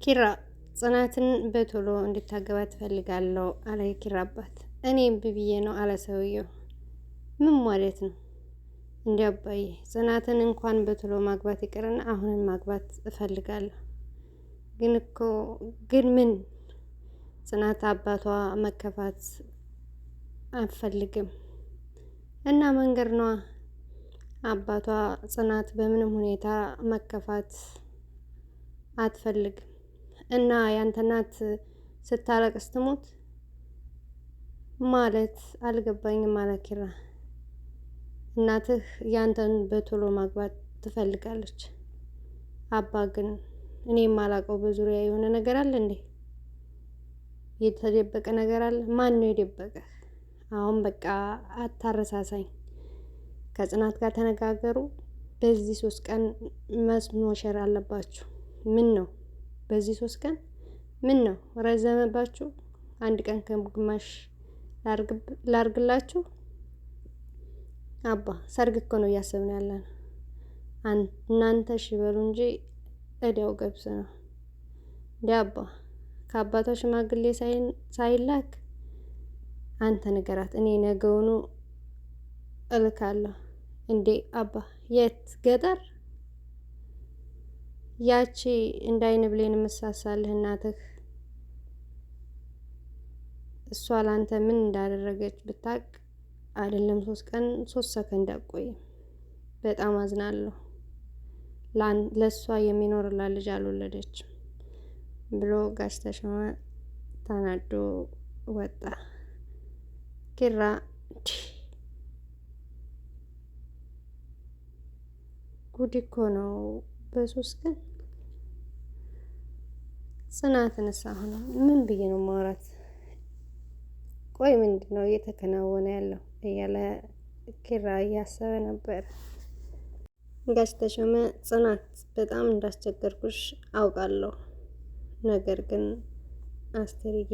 ኪራ ጽናትን በቶሎ እንድታገባ ትፈልጋለሁ አለ የኪራ አባት። እኔ እምቢ ብዬ ነው አለ ሰውየው። ምን ማለት ነው? እንዲ አባዬ ጽናትን እንኳን በቶሎ ማግባት ይቅርና አሁንን ማግባት እፈልጋለሁ። ግን ምን? ጽናት አባቷ መከፋት አልፈልግም እና መንገድ ነዋ። አባቷ ጽናት በምንም ሁኔታ መከፋት አትፈልግም እና ያንተ እናት ስታለቅስ ትሞት ማለት አልገባኝም አለ ኪራ። እናትህ ያንተን በቶሎ ማግባት ትፈልጋለች። አባ ግን እኔ የማላውቀው በዙሪያ የሆነ ነገር አለ እንዴ? የተደበቀ ነገር አለ? ማን ነው የደበቀህ? አሁን በቃ አታረሳሳኝ። ከጽናት ጋር ተነጋገሩ። በዚህ 3 ቀን መስሞሸር አለባችሁ። ምን ነው በዚህ 3 ቀን ምን ነው ረዘመባችሁ? 1 ቀን ከግማሽ ላርግላችሁ። አባ ሰርግ እኮ ነው እያሰብን ያለን። እናንተ እሺ በሉ እንጂ እዳው ገብስ ነው። እንዴ አባ ከአባቷ ሽማግሌ ሳይላክ አንተ ንገራት፣ እኔ ነገውኑ እልካለሁ። እንዴ አባ የት ገጠር? ያቺ እንዳይን ብሌን የምሳሳልህ እናትህ እሷ ላንተ ምን እንዳደረገች ብታቅ አይደለም 3 ቀን 3 ሰከንድ አቆይም። በጣም አዝናለሁ። ለእሷ የሚኖርላት ልጅ አልወለደችም ብሎ ጋሽ ተሾመ ተናዶ ወጣ። ኪራ ጉድ እኮ ነው በ3 ቀን። ጽናትንስ አሁን ምን ብዬ ነው ማውራት? ቆይ ምንድን ነው እየተከናወነ ያለው እያለ ኪራ እያሰበ ነበር። ጋሽ ተሾመ ጽናት በጣም እንዳስቸገርኩሽ አውቃለሁ፣ ነገር ግን አስተርዬ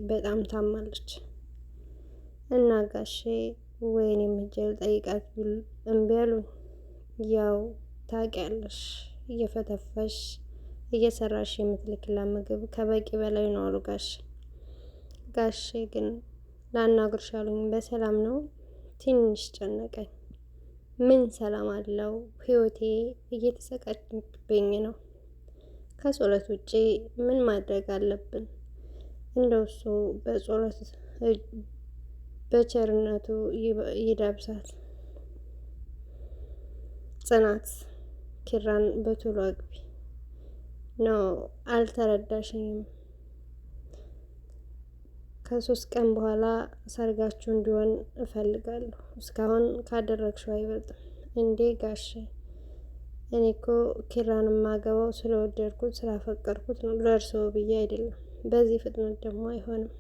በጣም ታማለች እና ጋሼ ወይኔ ሂጄ ልጠይቃት ብል እምቢ አሉኝ። ያው ታውቂያለሽ እየፈተፈሽ እየሰራሽ የምትልክላት ምግብ ከበቂ በላይ ነው አሉ ጋሼ። ጋሼ ግን ላናግርሽ አሉኝ። በሰላም ነው? ትንሽ ጨነቀኝ። ምን ሰላም አለው? ህይወቴ እየተሰቃየችብኝ ነው። ከጸሎት ውጪ ምን ማድረግ አለብን? እንደው እሱ በጸሎት በቸርነቱ ይዳብሳት። ጽናት ኪራን በቶሎ አግቢ ነው። አልተረዳሽኝም። ከ3 ቀን በኋላ ሰርጋችሁ እንዲሆን እፈልጋለሁ። እስካሁን ካደረግሽው አይበልጥም። እንዴ ጋሼ እኔ እኮ ኪራን ማገባው ስለወደድኩት ስላፈቀርኩት ነው፣ ለእርስዎ ብዬ አይደለም። በዚህ ፍጥነት ደግሞ አይሆንም።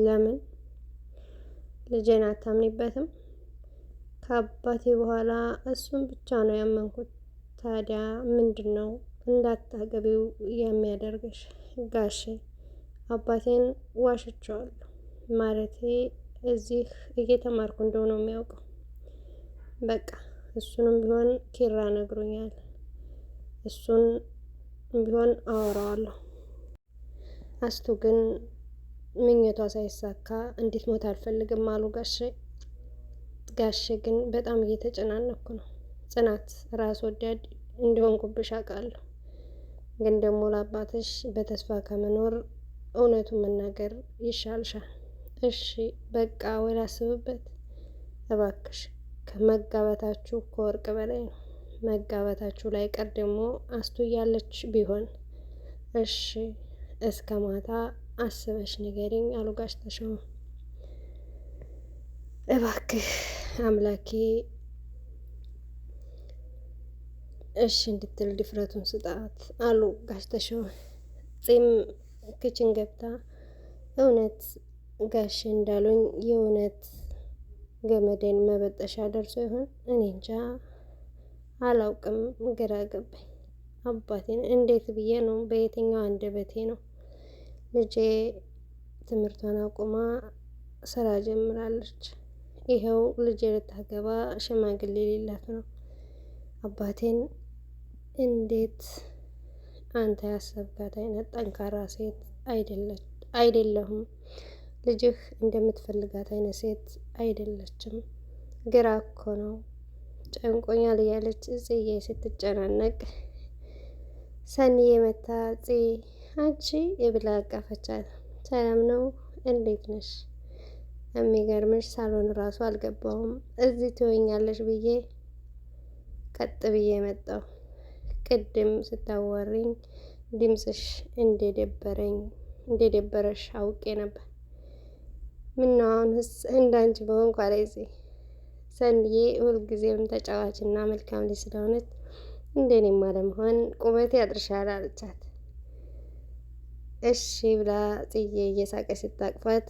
ለምን? ልጄን አታምኒበትም? ከአባቴ በኋላ እሱን ብቻ ነው ያመንኩት። ታዲያ ምንድን ነው እንዳታገቢው የሚያደርግሽ? ጋሼ አባቴን ዋሽቸዋለሁ። ማለቴ እዚህ እየተማርኩ እንደሆነ የሚያውቀው። በቃ እሱንም ቢሆን ኪራ ነግሮኛል። እሱን ቢሆን አወራዋለሁ። አስቱ ግን ምኞቷ ሳይሳካ እንዴት ሞት አልፈልግም አሉ ጋሼ። ጋሼ ግን በጣም እየተጨናነኩ ነው። ጽናት ራስ ወዳድ እንደሆንኩብሽ አውቃለሁ፣ ግን ደግሞ ለአባትሽ በተስፋ ከመኖር እውነቱን መናገር ይሻልሻል። እሺ በቃ ወይ ላስብበት። እባክሽ ከመጋባታችሁ ከወርቅ በላይ ነው። መጋባታችሁ ላይ ቀር ደግሞ አስቱ እያለች ቢሆን። እሺ እስከ ማታ አስበሽ ንገሪኝ አሉ ጋሽ ተሾመ። እባክህ አምላኬ እሺ እንድትል ድፍረቱን ስጣት አሉ ጋሽ ተሾመ። ጺም ክችን ገብታ እውነት ጋሽ እንዳሉኝ የእውነት ገመዴን መበጠሻ ደርሶ ይሆን? እኔ እንጃ አላውቅም፣ ግራ ገባኝ። አባቴን እንዴት ብዬ ነው? በየትኛው አንደበቴ ነው? ልጄ ትምህርቷን አቁማ ስራ ጀምራለች። ይኸው ልጄ ልታገባ ሽማግሌ ሊላክ ነው። አባቴን እንዴት አንተ ያሰብካት አይነት ጠንካራ ሴት አይደለሁም። ልጅህ እንደምትፈልጋት አይነት ሴት አይደለችም። ግራ እኮ ነው ጨንቆኛል እያለች ጽዬ ስትጨናነቅ ሰኒዬ መታ አንቺ የብላ አቀፈቻት። ሰላም ነው እንዴት ነሽ? የሚገርምሽ ሳሎን ራሱ አልገባሁም እዚህ ትወኛለሽ ብዬ ቀጥ ብዬ መጣሁ። ቅድም ስታወሪኝ ድምፅሽ እንደደበረሽ አውቄ ነበር። ምነው አሁንስ እንዳንቺ በሆንኩ አለኝ። ሰንዬ ሁልጊዜም ተጫዋችና መልካም ልጅ ስለሆነች እንደኔም አለመሆን ቁመቴ ያድርሻል አለቻት። እሺ ብላ ጽዬ እየሳቀች ስታቅፋት፣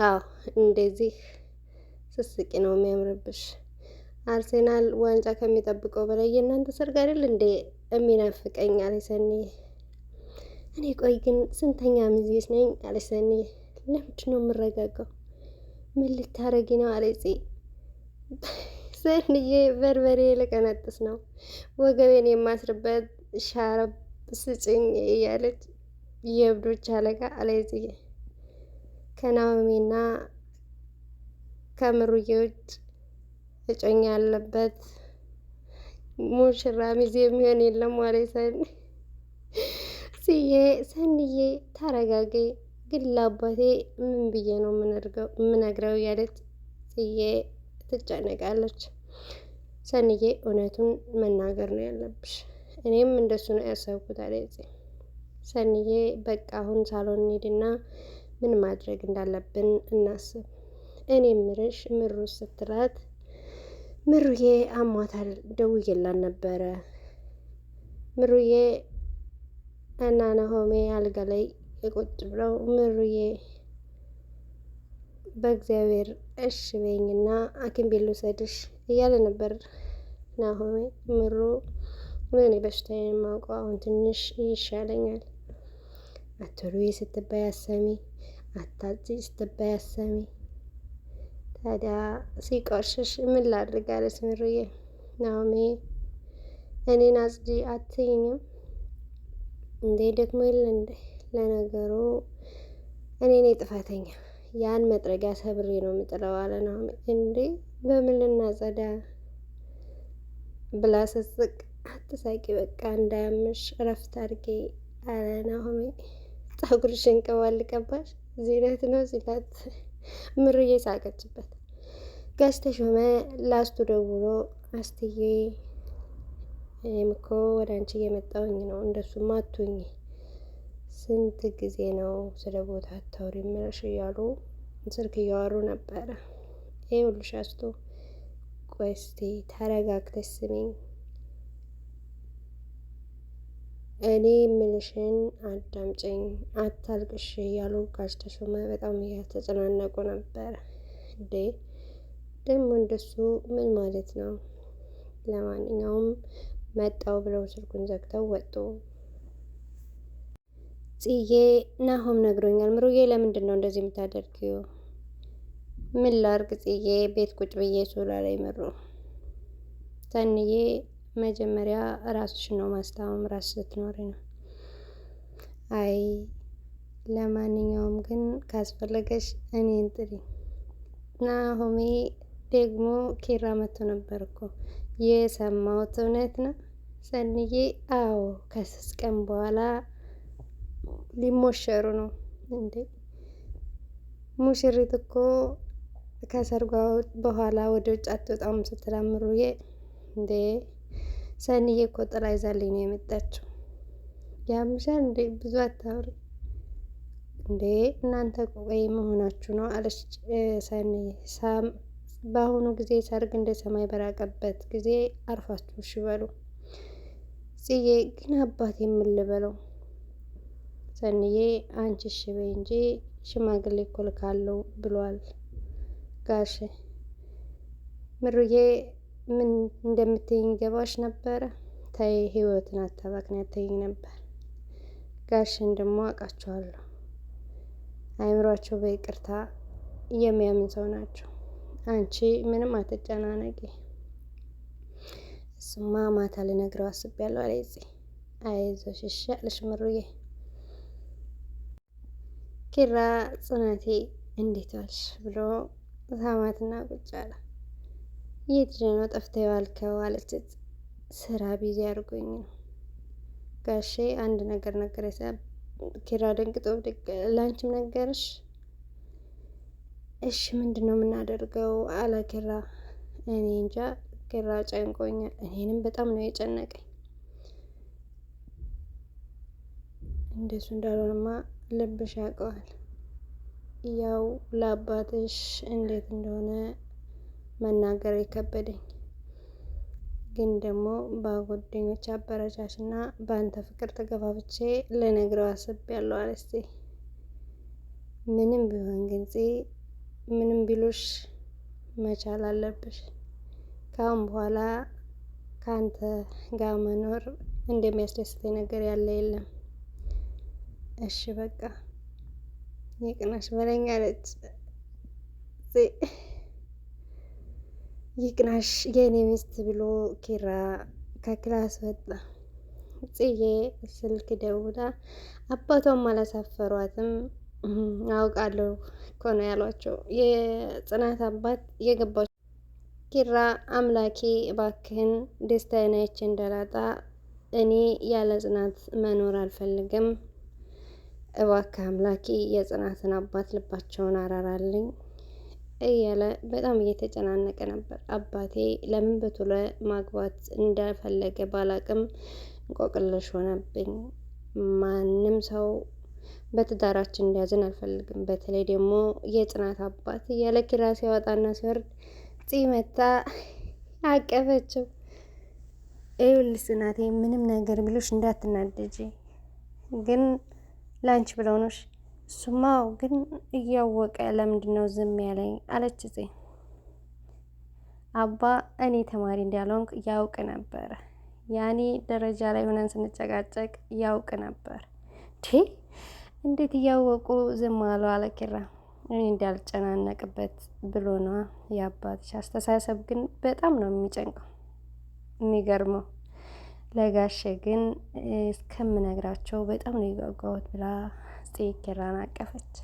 አዎ እንደዚህ ስስቂ ነው የሚያምርብሽ። አርሴናል ዋንጫ ከሚጠብቀው በላይ የእናንተ ሰርግ አይደል እንዴ የሚናፍቀኝ አለች ሰኒዬ። እኔ ቆይ ግን ስንተኛ ሚዜሽ ነኝ አለች ሰኒዬ። ለምንድን ነው የምረጋጋው? ምን ልታረጊ ነው አለች ሰንዬ። በርበሬ ልቀነጥስ ነው ወገቤን የማስርበት ሻረብ ስጭኝ እያለች የእብዶች አለቃ አለች ጽዬ። ከናኦሚና ከምሩዬ ውጭ እጮኛ ያለበት ሙሽራ ሚዜ የሚሆን የለም አለች ሰኒ። ጽዬ ሰንዬ ተረጋጊ፣ ግን ለአባቴ ምን ብዬ ነው የምነግረው እያለች ጽዬ ትጨነቃለች። ሰንዬ እውነቱን መናገር ነው ያለብሽ፣ እኔም እንደሱ ነው ያሰብኩት አለች ሰንዬ። በቃ አሁን ሳሎን እንሂድና ምን ማድረግ እንዳለብን እናስብ። እኔ ምርሽ ምሩ ስትላት፣ ምሩዬ አሟታል ደውዬላት ነበረ። ምሩዬ እና ናሆሜ አልጋ ላይ ቁጭ ብለው ምሩዬ በእግዚአብሔር እሺ በይኝና ሐኪም ቤት ልውሰድሽ እያለ ነበር ናሆሜ። ምሩ እኔ በሽታዬን የማውቀው አሁን ትንሽ ይሻለኛል። አትሩይ ስትባይ አሰሚ፣ አታጽጂ ስትባይ አሰሚ። ታዲያ ሲቆሽሽ ምን ላድርግ አለች ምሩዬ። ናሆሜ እኔን አጽጂ አትይኝም እንዴ? ደግሞ የለ እንዴ? ለነገሩ እኔ ነኝ ጥፋተኛ፣ ያን መጥረጊያ ሰብሬ ነው የምጥለው አለ ናሆሜ። እንዴ በምን ልናጸዳ ብላ ስትስቅ፣ አትሳቂ በቃ እንዳያምሽ እረፍት አድርጌ አለ ናሆሜ። ፀጉርሽን ቅባት ልቀባሽ ዚነት ነው ሲላት ምሩዬ ሳቀችበት። ጋሽ ተሾመ ላስቱ ደውሎ አስትዬ እኔም እኮ ወደ አንቺ እየመጣሁኝ ነው፣ እንደሱማ አትሁኝ፣ ስንት ጊዜ ነው ስለ ቦታ አታውሪ ምለሽ እያሉ ስልክ እያወሩ ነበረ። ይኸውልሽ አስቱ ቆይ እስቲ ተረጋግተሽ ስሚኝ፣ እኔ ምልሽን አዳምጪኝ፣ አታልቅሽ እያሉ ጋሽ ተሾመ በጣም እያተጨናነቁ ነበረ። እንዴ ደግሞ እንደሱ ምን ማለት ነው? ለማንኛውም መጣው ብለው ስልኩን ዘግተው ወጡ። ጽዬ ናሆም ነግሮኛል። ምሩዬ ለምንድን ነው እንደዚህ የምታደርጊው? ምን ላርግ ጽዬ፣ ቤት ቁጭ ብዬ ሶላ ላይ ምሩ። ሰንዬ መጀመሪያ ራስሽን ነው ማስታመም፣ ራስ ስትኖሪ ነው። አይ ለማንኛውም ግን ካስፈለገሽ እኔን ጥሪ። ናሆሜ ደግሞ ኪራ መጥቶ ነበር እኮ የሰማሁት እውነት ነው? ሰንዬ አዎ ከ3 ቀን በኋላ ሊሞሸሩ ነው። እንዴ ሙሽሪት እኮ ከሰርጓ በኋላ ወደ ውጭ አትወጣም ስትል ምሩዬ፣ እንዴ ሰንዬ እኮ ጥላ ይዛልኝ ነው የመጣችው። ያምሻል እንዴ ብዙ አታውሪ እንዴ እናንተ ቆይ መሆናችሁ ነው አለች ሰንዬ። በአሁኑ ጊዜ ሰርግ እንደ ሰማይ በራቀበት ጊዜ አርፋችሁ እሺ በሉ። ጽዬ ግን አባቴ ምን ልበለው? ሰንዬ አንቺ እሺ በይ እንጂ ሽማግሌ እኮ ልካለው ብሏል ጋሽ። ምሩዬ ምን እንደምትይኝ ገባሽ ነበረ? ተይ ህይወትን አታባክኝ አትይኝ ነበር። ጋሽን ደግሞ አውቃቸዋለሁ፣ አይምሯቸው በይቅርታ የሚያምን ሰው ናቸው። አንቺ ምንም አትጨናነቂ። እሱማ ማታ ልነግረው አስቤያለሁ አለች። አይዞሽ እሺ አለሽ ምሩዬ። ኪራ ጽናቴ እንዴት ዋልሽ ብሎ ሳማትና ቁጭ አለ። የት ነው ጠፍተህ የዋልከው አለችት። ስራ ቢዚ አድርጎኝ ነው ጋሼ አንድ ነገር ነገረኝ። ኪራ ደንግጦ ብድግ ላንቺም ነገርሽ? እሺ ምንድን ነው የምናደርገው አለ ኪራ። እኔ እንጃ ኪራ ጨንቆኛል። እኔንም በጣም ነው የጨነቀኝ። እንደሱ እንዳልሆነማ ልብሽ ያውቀዋል። ያው ለአባትሽ እንዴት እንደሆነ መናገር የከበደኝ ግን ደግሞ በጓደኞች አበረቻች እና በአንተ ፍቅር ተገፋፍቼ ልነግረው አስቤያለሁ አለች። ምንም ቢሆን ግን ምንም ቢሉሽ መቻል አለብሽ። ከአሁን በኋላ ከአንተ ጋር መኖር እንደሚያስደስተኝ ነገር ያለ የለም። እሺ በቃ ይቅናሽ በለኝ አለች። ይቅናሽ የኔ ሚስት ብሎ ኪራ ከክላስ ወጣ። ጽዬ ስልክ ደውላ አባቷም አላሳፈሯትም። አውቃለሁ እኮ ነው ያሏቸው የጽናት አባት የገባው። ኪራ አምላኬ እባክህን ደስታዬን አይቼ እንዳላጣ እኔ ያለ ጽናት መኖር አልፈልግም። እባክህ አምላኬ የጽናትን አባት ልባቸውን አራራልኝ እያለ በጣም እየተጨናነቀ ነበር። አባቴ ለምን በቶሎ ማግባት እንደፈለገ ባላቅም እንቆቅልሽ ሆነብኝ። ማንም ሰው በትዳራችን እንዲያዝን አልፈልግም። በተለይ ደግሞ የጽናት አባት እያለ ኪራ ሲያወጣና ሲወርድ መታ አቀፈችው። ይኸውልሽ ጽናቴ ምንም ነገር ብሎሽ እንዳትናደጂ፣ ግን ላንቺ ብለው ነሽ። እሱማው ግን እያወቀ ለምንድን ነው ዝም ያለኝ አለች። አባ እኔ ተማሪ እንዳልሆንኩ ያውቅ ነበር። ያኔ ደረጃ ላይ ሆነን ስንጨቃጨቅ ያውቅ ነበር። እንዴት እያወቁ ዝም አሉ አለ ኪራ። እኔ እንዳልጨናነቅበት ብሎ ነዋ። የአባትሽ አስተሳሰብ ግን በጣም ነው የሚጨንቀው። የሚገርመው ለጋሼ ግን እስከምነግራቸው በጣም ነው የጓጓሁት ብላ ኪራን አቀፈች።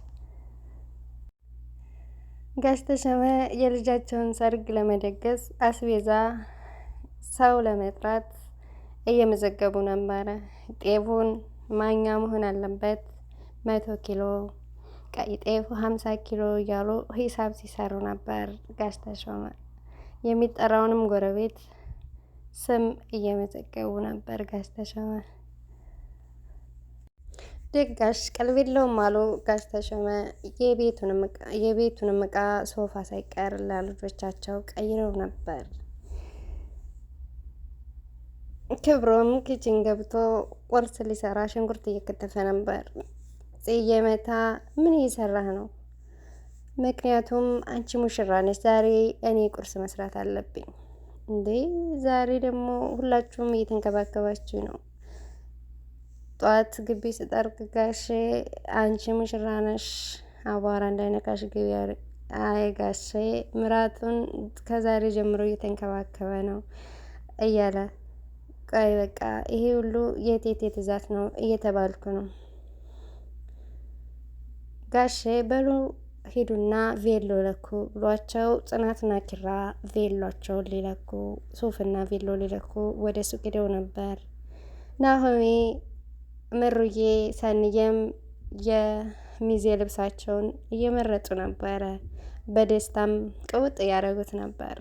ጋሽ ተሾመ የልጃቸውን ሰርግ ለመደገስ አስቤዛ ሰው ለመጥራት እየመዘገቡ ነበረ። ጤፉን ማኛ መሆን አለበት 100 ኪሎ፣ ቀይ ጤፍ 50 ኪሎ እያሉ ሂሳብ ሲሰሩ ነበር። ጋሽ ተሾመ የሚጠራውንም ጎረቤት ስም እየመዘገቡ ነበር። ጋሽ ተሾመ ደጋሽ ቀልብ የለውም አሉ ጋሽ ተሾመ። የቤቱንም እቃ ሶፋ ሳይቀር ለልጆቻቸው ቀይረው ነበር። ክብሮም ኪችን ገብቶ ቁርስ ሊሰራ ሽንኩርት እየከተፈ ነበር። ጽዬ መታ ምን እየሰራህ ነው? ምክንያቱም አንቺ ሙሽራ ነች፣ ዛሬ እኔ ቁርስ መስራት አለብኝ። እንዴ ዛሬ ደግሞ ሁላችሁም እየተንከባከባችሁ ነው። ጠዋት ግቢ ስጠርግ ጋሼ አንቺ ሙሽራ ነሽ አቧራ እንዳይነካሽ ግቢ። አይ ጋሼ ምራቱን ከዛሬ ጀምሮ እየተንከባከበ ነው እያለ ቆይ በቃ ይሄ ሁሉ የቴቴ ትእዛዝ ነው እየተባልኩ ነው። ጋሼ በሉ ሂዱና ቬሎ ለኩ ብሏቸው ጽናትና ኪራ ቬሏቸውን ሊለኩ ሱፍና ቬሎ ሊለኩ ወደ ሱቅ ሄደው ነበር። ናሆሜ ምሩዬ ሰንየም የሚዜ ልብሳቸውን እየመረጡ ነበረ። በደስታም ቅውጥ እያደረጉት ነበር።